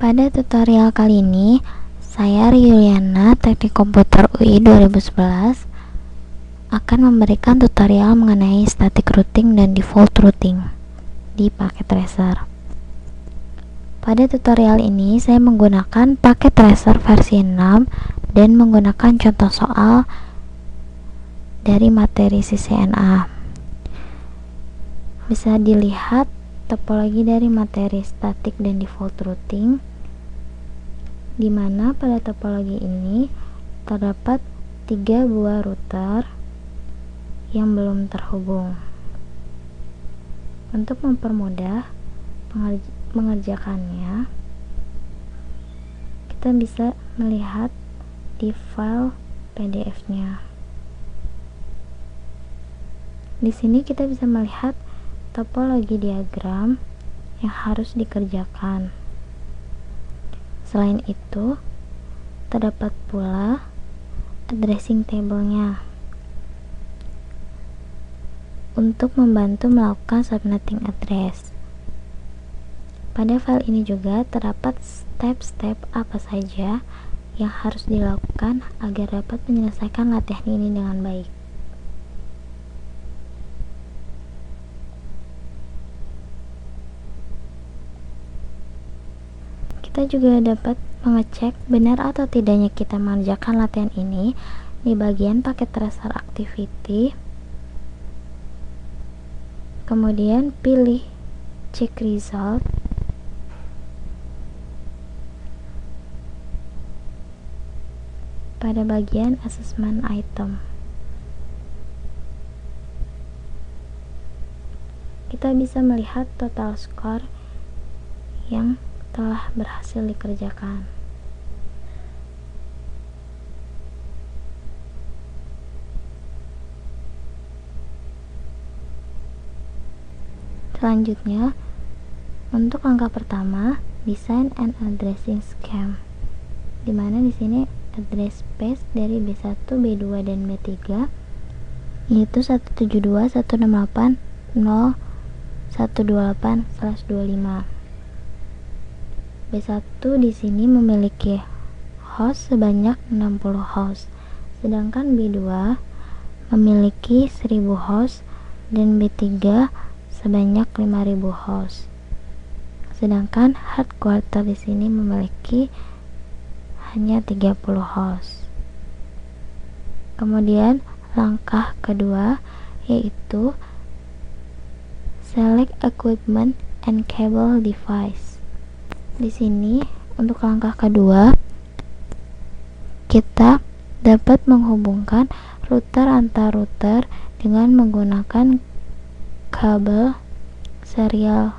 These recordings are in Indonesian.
Pada tutorial kali ini, saya Yuliana, Teknik Komputer UI 2011, akan memberikan tutorial mengenai static routing dan default routing di paket tracer. Pada tutorial ini, saya menggunakan paket tracer versi 6 dan menggunakan contoh soal dari materi CCNA. Bisa dilihat topologi dari materi static dan default routing, di mana pada topologi ini terdapat 3 buah router yang belum terhubung. Untuk mempermudah mengerjakannya, kita bisa melihat di file PDF-nya. Di sini kita bisa melihat topologi diagram yang harus dikerjakan. Selain itu, terdapat pula addressing table-nya untuk membantu melakukan subnetting address. Pada file ini juga terdapat step-step apa saja yang harus dilakukan agar dapat menyelesaikan latihan ini dengan baik. Kita juga dapat mengecek benar atau tidaknya kita mengerjakan latihan ini di bagian paket tracer activity. Kemudian pilih check result. Pada bagian assessment item, kita bisa melihat total score yang telah berhasil dikerjakan. Selanjutnya, untuk langkah pertama, design and addressing scheme, dimana di sini address space dari B1, B2, dan B3 yaitu 172.168.0.128/25. B1 di sini memiliki host sebanyak 60 host, sedangkan B2 memiliki 1000 host dan B3 sebanyak 5000 host. Sedangkan headquarter di sini memiliki hanya 30 host. Kemudian langkah kedua yaitu select equipment and cable device. Di sini untuk langkah kedua kita dapat menghubungkan router antar router dengan menggunakan kabel serial.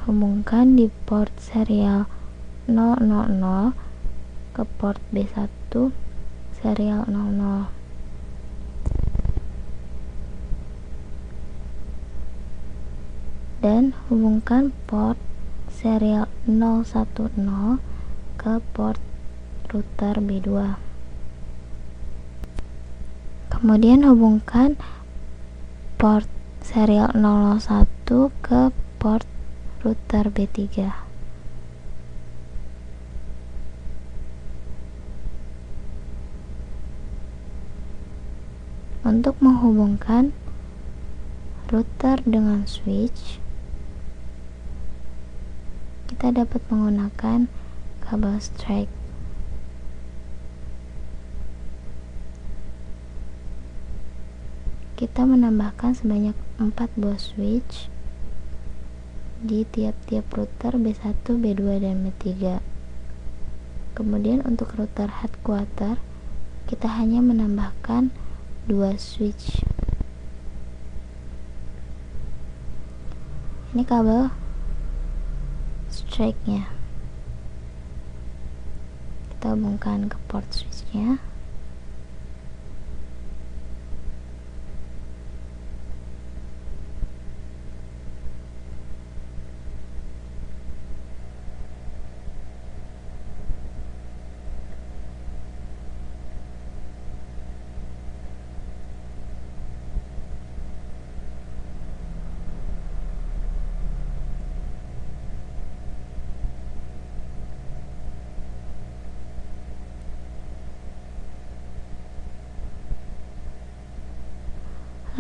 Hubungkan di port serial 000 ke port B1 serial 00. Dan hubungkan port serial 010 ke port router B2. Kemudian hubungkan port serial 001 ke port router B3. Untuk menghubungkan router dengan switch, kita dapat menggunakan kabel strike. Kita menambahkan sebanyak 4 buah switch di tiap-tiap router B1, B2, dan B3. Kemudian untuk router headquarter, kita hanya menambahkan 2 switch. Ini kabel strike-nya. Kita hubungkan ke port switch-nya.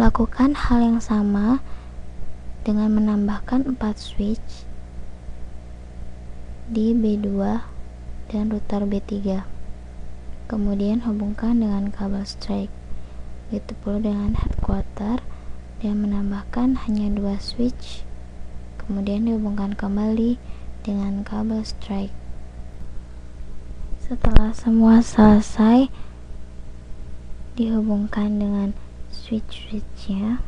Lakukan hal yang sama dengan menambahkan 4 switch di B2 dan router B3. Kemudian hubungkan dengan kabel strike. Begitu pula dengan headquarter dan menambahkan hanya 2 switch. Kemudian dihubungkan kembali dengan kabel strike. Setelah semua selesai dihubungkan dengan switch-switchnya,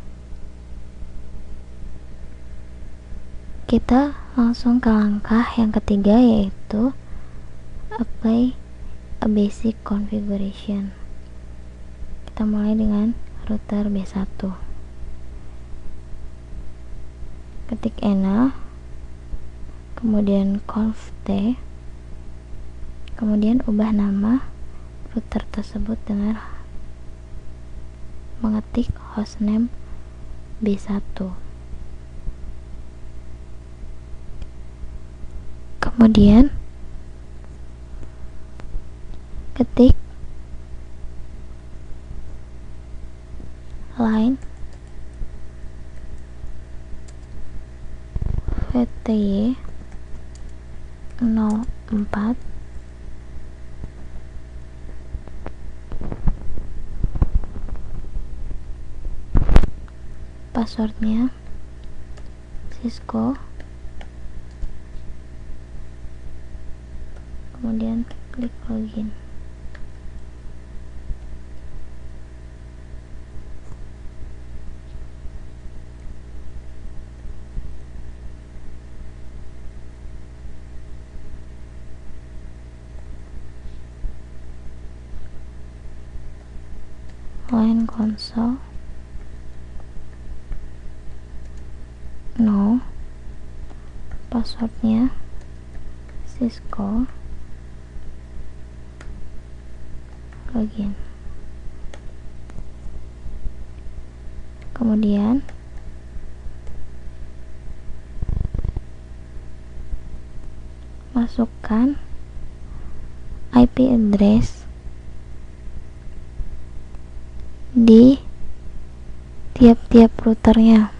kita langsung ke langkah yang ketiga, yaitu apply a basic configuration. Kita mulai dengan router B1. Ketik enal, kemudian conf t, kemudian ubah nama router tersebut dengan mengetik hostname B1. Kemudian ketik line VTY 04 passwordnya Cisco, kemudian klik login. Line console, no, passwordnya Cisco, login. Kemudian masukkan IP address di tiap-tiap routernya.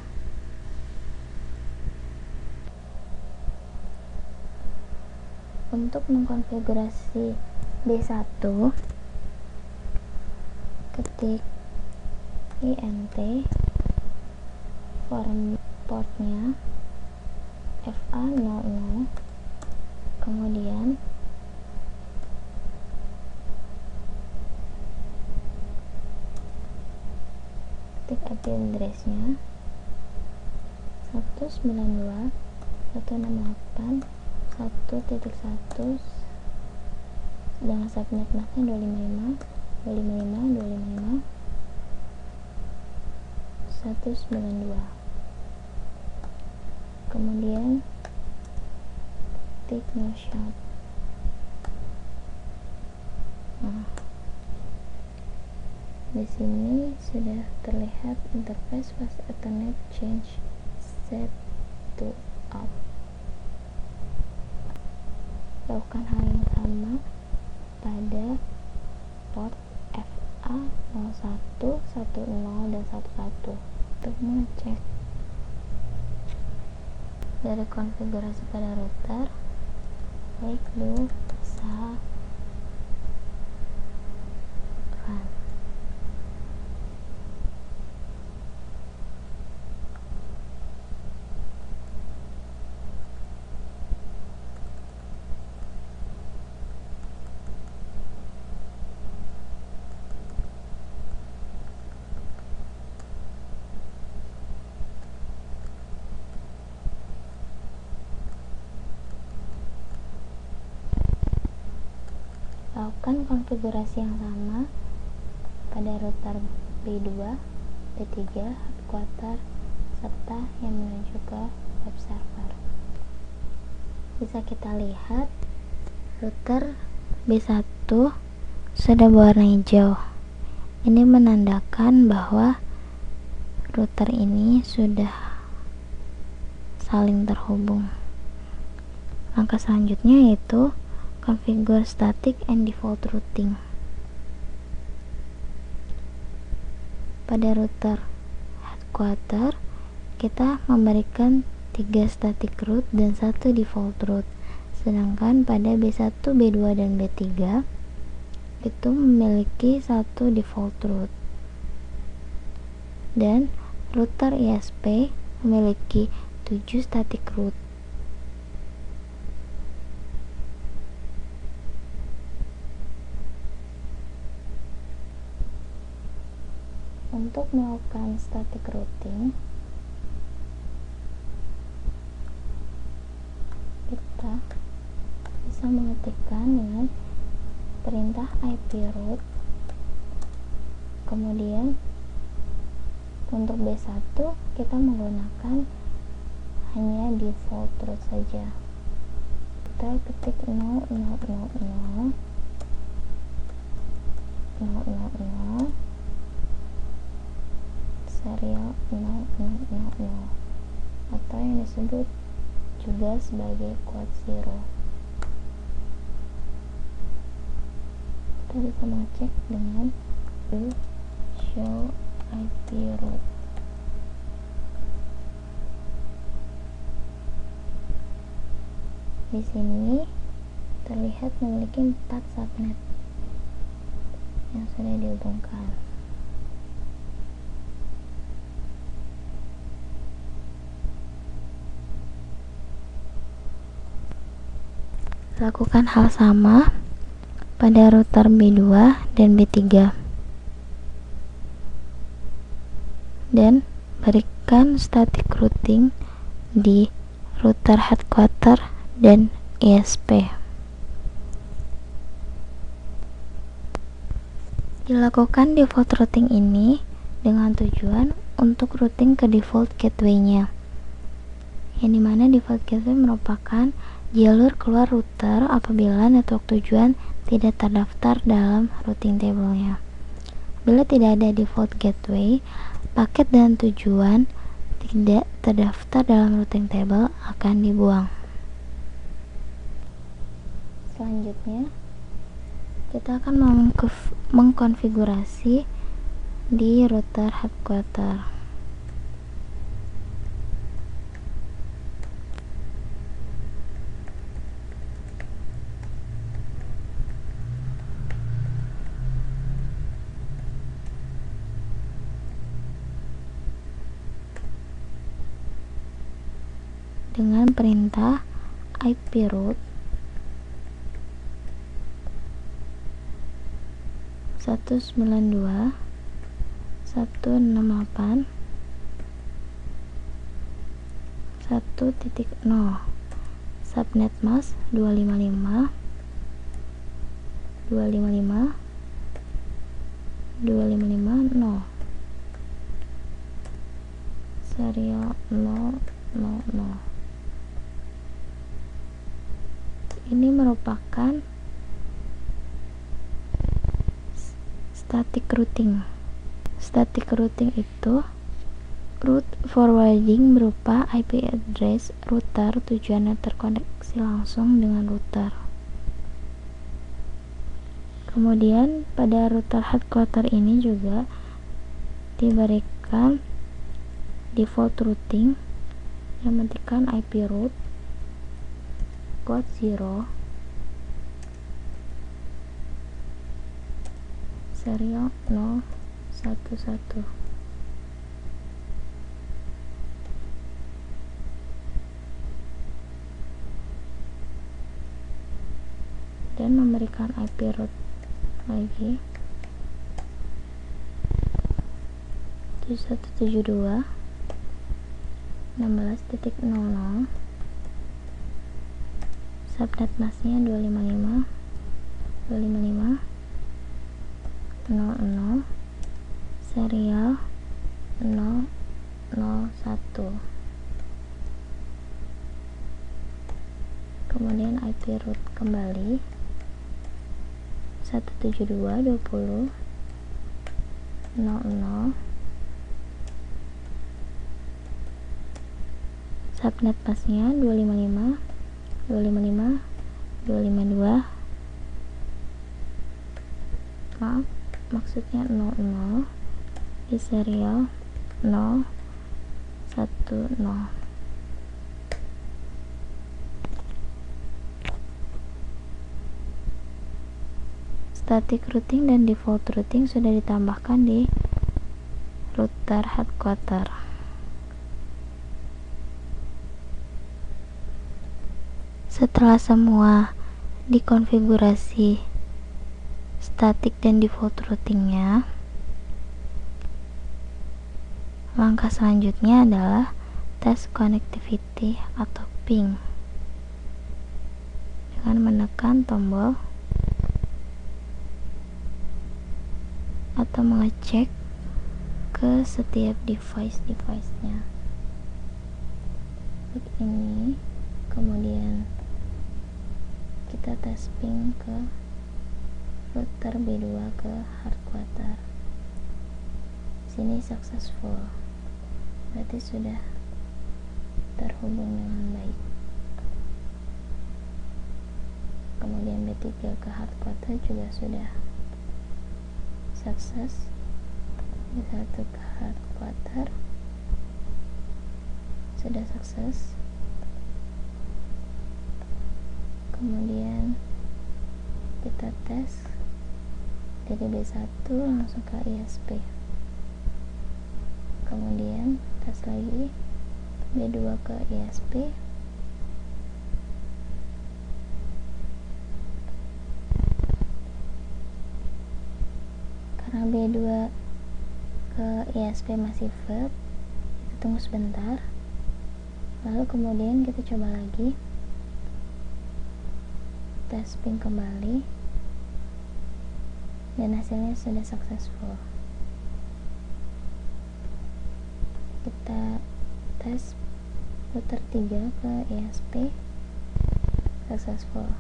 Untuk mengkonfigurasi B1, ketik int form portnya FA00, kemudian ketik IP address-nya 192.168.1.1 dengan subnet masknya 255.192. Kemudian ketik no shot. Nah, di sini sudah terlihat interface fast Ethernet change set to up. Lakukan hal yang sama pada port FA01, 10, dan 11 untuk mengecek. Dari konfigurasi pada router, klik do usaha run. Lakukan konfigurasi yang sama pada router B2, B3, headquarter, serta yang menuju ke web server. Bisa kita lihat router B1 sudah berwarna hijau. Ini menandakan bahwa router ini sudah saling terhubung. Langkah selanjutnya yaitu configure static and default routing. Pada router headquarter, kita memberikan 3 static root dan 1 default root. Sedangkan pada B1, B2, dan B3 itu memiliki 1 default root. Dan router ISP memiliki 7 static root. Untuk melakukan static routing, kita bisa mengetikkan dengan perintah ip-root. Kemudian untuk B1 kita menggunakan hanya default root saja. Kita ketik 0000 serial 0000 atau yang disebut juga sebagai quad zero. Kita bisa mengecek dengan show IP root. Di sini terlihat memiliki 4 subnet yang sudah dihubungkan. Lakukan hal sama pada router B2 dan B3 dan berikan static routing di router headquarter dan ISP. Dilakukan default routing ini dengan tujuan untuk routing ke default gateway-nya, yang dimana default gateway merupakan jalur keluar router apabila network tujuan tidak terdaftar dalam routing table-nya. Bila tidak ada default gateway, paket dan tujuan tidak terdaftar dalam routing table akan dibuang. Selanjutnya, kita akan mengkonfigurasi di router headquarter. Dengan perintah ip-root 192.168.1.0 subnet mask 255 255 0 serial 000. Ini merupakan static routing. Static routing itu route forwarding berupa IP address router tujuannya terkoneksi langsung dengan router. Kemudian pada router headquarter ini juga diberikan default routing yang menentukan IP root quad zero serial 011 dan memberikan IP root lagi 7172.16.00 subnet masknya 255 255 00 serial 001. Kemudian IP root kembali 172.20.00 subnet masknya 255 255 252 maaf maksudnya 00 di serial 001. 10. Static routing dan default routing sudah ditambahkan di router headquarter. Setelah semua dikonfigurasi static dan default routingnya, langkah selanjutnya adalah tes connectivity atau ping dengan menekan tombol atau mengecek ke setiap device-nya ini, kemudian kita tes ping ke router B2 ke hardquarter. Sini successful, berarti sudah terhubung dengan baik. Kemudian B3 ke hardquarter juga sudah sukses. B1 ke hardquarter sudah sukses. Kemudian kita tes dari B1 langsung ke ISP. Kemudian tes lagi B2 ke ISP. Karena B2 ke ISP masih flat, kita tunggu sebentar. Lalu kemudian kita coba lagi tes ping kembali, dan hasilnya sudah successful. Kita tes router 3 ke ISP, successful.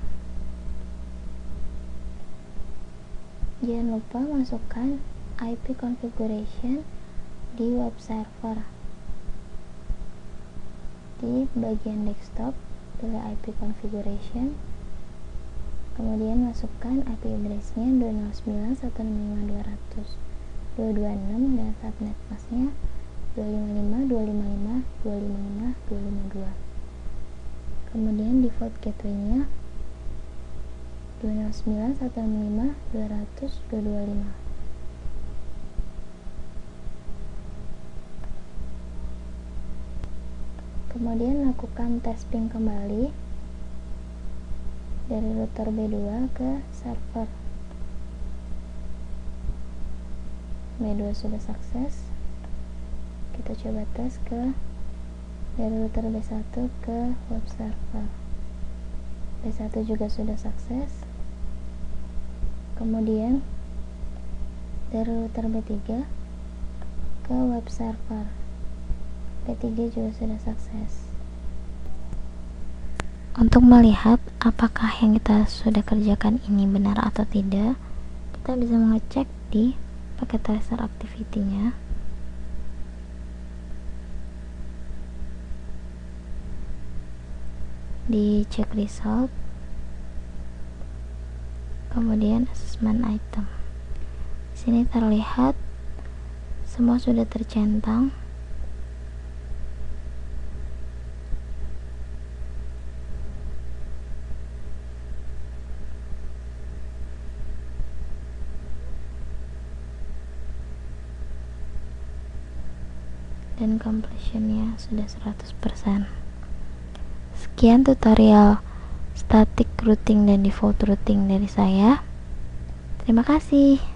Jangan lupa masukkan IP configuration di web server. Di bagian desktop, pilih IP configuration, kemudian masukkan IP address-nya 209.165.200.226 dan subnet mask-nya 255.255.255.252. Kemudian default gateway-nya 209.165.200.225. Kemudian lakukan tes ping kembali dari router B2 ke server. B2 sudah sukses. Kita coba tes ke dari router B1 ke web server. B1 juga sudah sukses. Kemudian dari router B3 ke web server. B3 juga sudah sukses. Untuk melihat apakah yang kita sudah kerjakan ini benar atau tidak, kita bisa mengecek di packet tracer activity-nya. Di check result, kemudian assessment item. Di sini terlihat semua sudah tercentang. Dan completionnya sudah 100%. Sekian tutorial static routing dan default routing dari saya. Terima kasih.